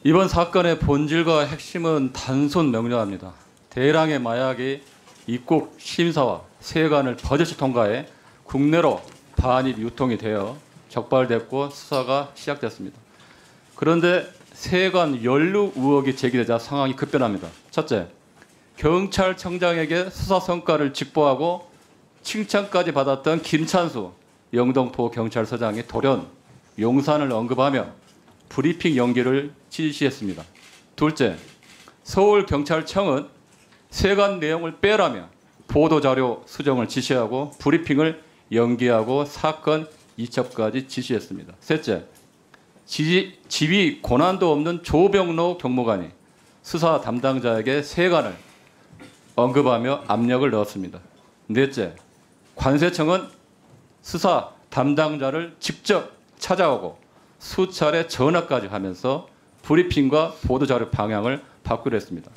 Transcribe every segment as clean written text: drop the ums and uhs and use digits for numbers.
이번 사건의 본질과 핵심은 단순 명료합니다. 대량의 마약이 입국 심사와 세관을 버젓이 통과해 국내로 반입 유통이 되어 적발됐고 수사가 시작됐습니다. 그런데 세관 연루 의혹이 제기되자 상황이 급변합니다. 첫째, 경찰청장에게 수사 성과를 직보하고 칭찬까지 받았던 김찬수 영등포 경찰서장이 돌연 용산을 언급하며 브리핑 연기를 지시했습니다. 둘째, 서울경찰청은 세관 내용을 빼라며 보도자료 수정을 지시하고 브리핑을 연기하고 사건 이첩까지 지시했습니다. 셋째, 지위 권한도 없는 조병로 경무관이 수사 담당자에게 세관을 언급하며 압력을 넣었습니다. 넷째, 관세청은 수사 담당자를 직접 찾아오고 수차례 전화까지 하면서 브리핑과 보도자료 방향을 바꾸려 했습니다.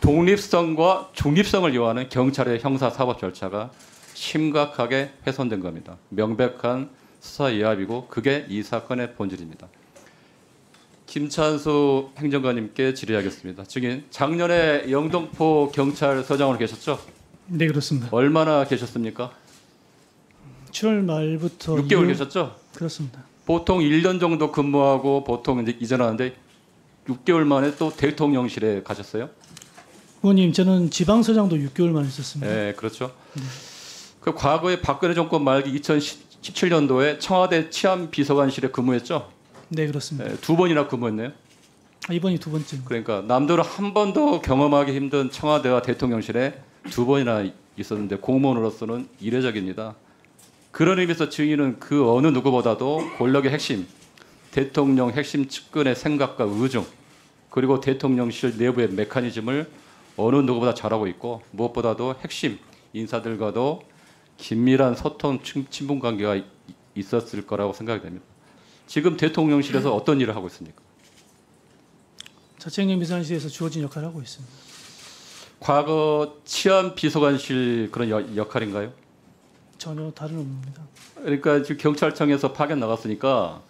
독립성과 중립성을 요하는 경찰의 형사사법 절차가 심각하게 훼손된 겁니다. 명백한 수사 예합이고 그게 이 사건의 본질입니다. 김찬수 행정관님께 질의하겠습니다. 증인, 작년에 영등포 경찰서장으로 계셨죠? 네, 그렇습니다. 얼마나 계셨습니까? 7월 말부터 6개월 계셨죠? 그렇습니다. 보통 1년 정도 근무하고 보통 이제 이전하는데 6개월 만에 또 대통령실에 가셨어요? 의원님, 저는 지방서장도 6개월만 있었습니다. 네, 그렇죠. 그 과거에 박근혜 정권 말기 2017년도에 청와대 치안비서관실에 근무했죠? 네, 그렇습니다. 네, 2번이나 근무했네요. 이번이 두 번째입니다. 그러니까 남들은 한 번도 경험하기 힘든 청와대와 대통령실에 2번이나 있었는데 공무원으로서는 이례적입니다. 그런 의미에서 증인은 그 어느 누구보다도 권력의 핵심, 대통령 핵심 측근의 생각과 의중, 그리고 대통령실 내부의 메커니즘을 어느 누구보다 잘하고 있고 무엇보다도 핵심 인사들과도 긴밀한 소통, 친분 관계가 있었을 거라고 생각이 됩니다. 지금 대통령실에서 어떤 일을 하고 있습니까? 자치행정 비서관실에서 주어진 역할을 하고 있습니다. 과거 치안비서관실 그런 역할인가요? 전혀 다른 업무입니다. 그러니까 지금 경찰청에서 파견 나갔으니까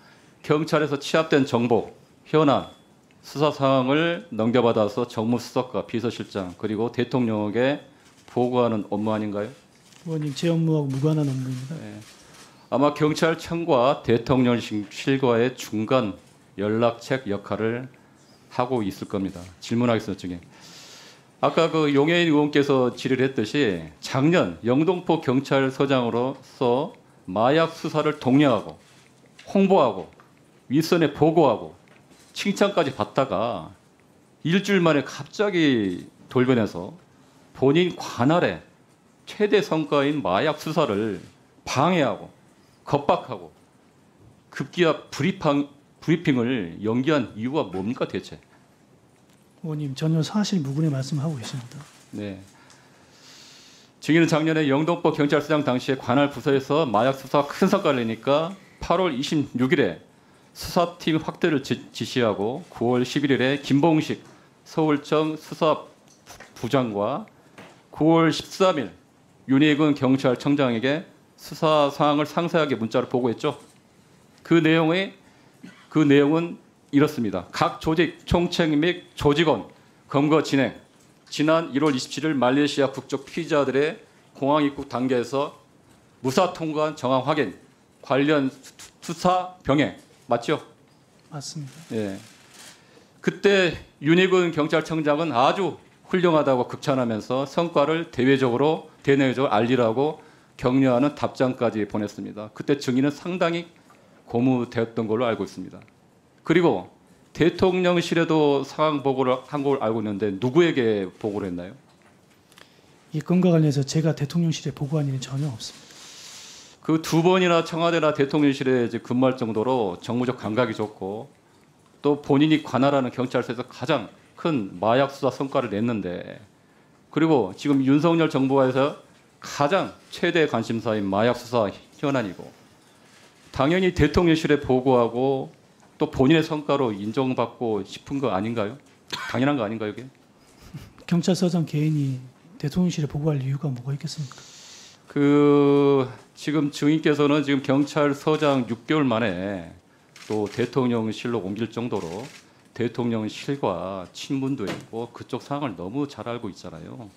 경찰에서 취합된 정보, 현안, 수사 상황을 넘겨받아서 정무수석과 비서실장 그리고 대통령에게 보고하는 업무 아닌가요? 의원님, 제 업무하고 무관한 업무입니다. 네. 아마 경찰청과 대통령실과의 중간 연락책 역할을 하고 있을 겁니다. 질문하겠습니다, 증인. 아까 그 용해인 의원께서 질의를 했듯이 작년 영등포 경찰서장으로서 마약 수사를 독려하고 홍보하고 윗선에 보고하고 칭찬까지 받다가 일주일 만에 갑자기 돌변해서 본인 관할의 최대 성과인 마약 수사를 방해하고 겁박하고 급기야 브리핑을 연기한 이유가 뭡니까 대체? 의원님, 전혀 사실 무근의 말씀하고 있습니다. 네. 증인은 작년에 영등포 경찰서장 당시에 관할 부서에서 마약 수사 큰 성과를 내니까 8월 26일에 수사팀 확대를 지시하고 9월 11일에 김봉식 서울청 수사부장과 9월 13일 윤희근 경찰청장에게 수사 사항을 상세하게 문자로 보고했죠. 그 내용은 이렇습니다. 각 조직 총책 및 조직원 검거 진행. 지난 1월 27일 말레이시아 국적 피의자들의 공항 입국 단계에서 무사 통과한 정황 확인, 관련 수사 병행 맞죠? 맞습니다. 예. 그때 윤희근 경찰청장은 아주 훌륭하다고 극찬하면서 성과를 대내적으로 알리라고 격려하는 답장까지 보냈습니다. 그때 증인은 상당히 고무되었던 걸로 알고 있습니다. 그리고 대통령실에도 상황 보고를 한 걸 알고 있는데 누구에게 보고를 했나요? 이 건과 관련해서 제가 대통령실에 보고한 일은 전혀 없습니다. 그 2번이나 청와대나 대통령실에 이제 근무할 정도로 정무적 감각이 좋고 또 본인이 관할하는 경찰서에서 가장 큰 마약 수사 성과를 냈는데 그리고 지금 윤석열 정부에서 가장 최대 관심사인 마약 수사 현안이고 당연히 대통령실에 보고하고 또 본인의 성과로 인정받고 싶은 거 아닌가요? 당연한 거 아닌가요, 이게? 경찰서장 개인이 대통령실에 보고할 이유가 뭐가 있겠습니까? 지금 증인께서는 지금 경찰서장 6개월 만에 또 대통령실로 옮길 정도로 대통령실과 친분도 있고 그쪽 상황을 너무 잘 알고 있잖아요.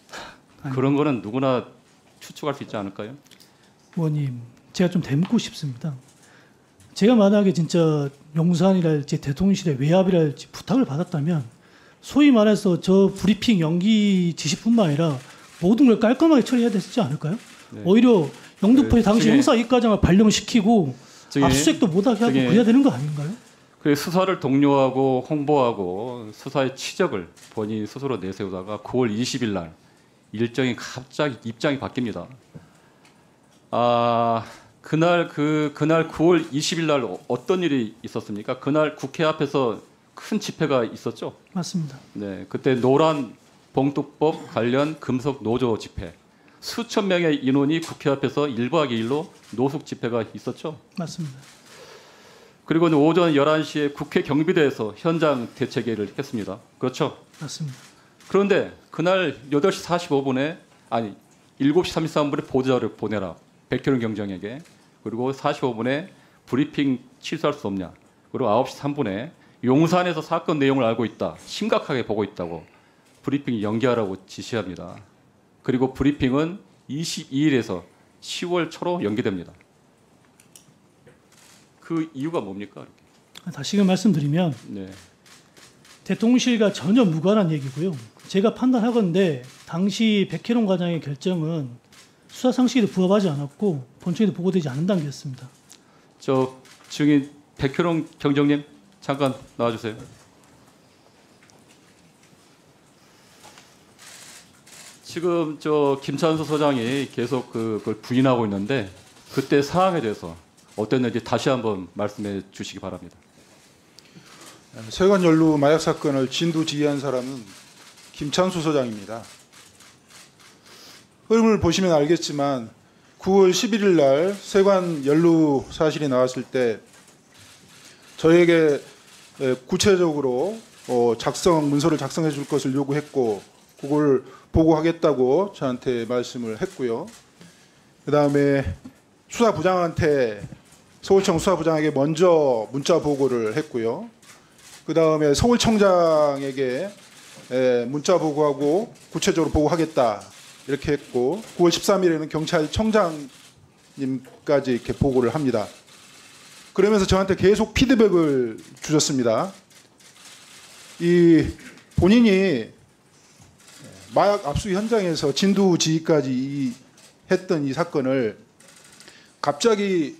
아니. 그런 거는 누구나 추측할 수 있지 않을까요? 의원님, 제가 좀 대묻고 싶습니다. 제가 만약에 진짜 용산이랄지 대통령실에 외압이랄지 부탁을 받았다면 소위 말해서 저 브리핑 연기 지시뿐만 아니라 모든 걸 깔끔하게 처리해야 되지 않을까요? 네. 오히려 영등포의 당시 저기- 형사 이과장을 발령을 시키고 저기- 압수수색도 못하게 하고 저기- 그래야 되는 거 아닌가요? 그 수사를 독려하고 홍보하고 수사의 치적을 본인이 스스로 내세우다가 9월 20일 날 일정이 갑자기 입장이 바뀝니다. 그날 9월 20일 날 어떤 일이 있었습니까? 그날 국회 앞에서 큰 집회가 있었죠. 맞습니다. 네, 그때 노란 봉투법 관련 금속 노조 집회. 수천 명의 인원이 국회 앞에서 1박 2일로 노숙 집회가 있었죠. 맞습니다. 그리고 오전 11시에 국회 경비대에서 현장 대책회의를 했습니다. 그렇죠? 맞습니다. 그런데 그날 8시 45분에 7시 33분에 보도자료를 보내라. 백현웅 경장에게. 그리고 45분에 브리핑 취소할 수 없냐. 그리고 9시 3분에 용산에서 사건 내용을 알고 있다. 심각하게 보고 있다고 브리핑 연기하라고 지시합니다. 그리고 브리핑은 22일에서 10월 초로 연기됩니다. 그 이유가 뭡니까? 다시금 말씀드리면 네. 대통령실과 전혀 무관한 얘기고요. 제가 판단하건대 당시 백혜룡 과장의 결정은 수사 상식에도 부합하지 않았고 본청에도 보고되지 않은 단계였습니다. 저 증인 백현웅 경정님 잠깐 나와주세요. 지금 저 김찬수 소장이 계속 그걸 부인하고 있는데 그때 상황에 대해서 어땠는지 다시 한번 말씀해 주시기 바랍니다. 세관 연루 마약 사건을 진두지휘한 사람은 김찬수 소장입니다. 흐름을 보시면 알겠지만 9월 11일 날 세관 연루 사실이 나왔을 때 저에게 구체적으로 문서를 작성해 줄 것을 요구했고 그걸 보고하겠다고 저한테 말씀을 했고요. 그다음에 수사부장한테 서울청 수사부장에게 먼저 문자 보고를 했고요. 그다음에 서울청장에게 문자 보고하고 구체적으로 보고하겠다 이렇게 했고 9월 13일에는 경찰청장님까지 이렇게 보고를 합니다. 그러면서 저한테 계속 피드백을 주셨습니다. 이 본인이 마약 압수 현장에서 진두지휘까지 했던 이 사건을 갑자기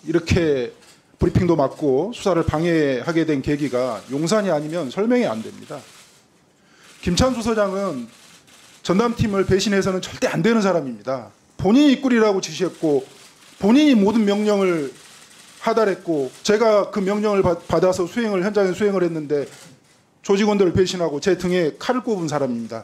이렇게 브리핑도 맞고 수사를 방해하게 된 계기가 용산이 아니면 설명이 안 됩니다. 김찬수 소장은 전담팀을 배신해서는 절대 안 되는 사람입니다. 본인이 꾸리라고 지시했고 본인이 모든 명령을 하달했고 제가 그 명령을 받아서 현장에 수행을 했는데 조직원들을 배신하고 제 등에 칼을 꼽은 사람입니다.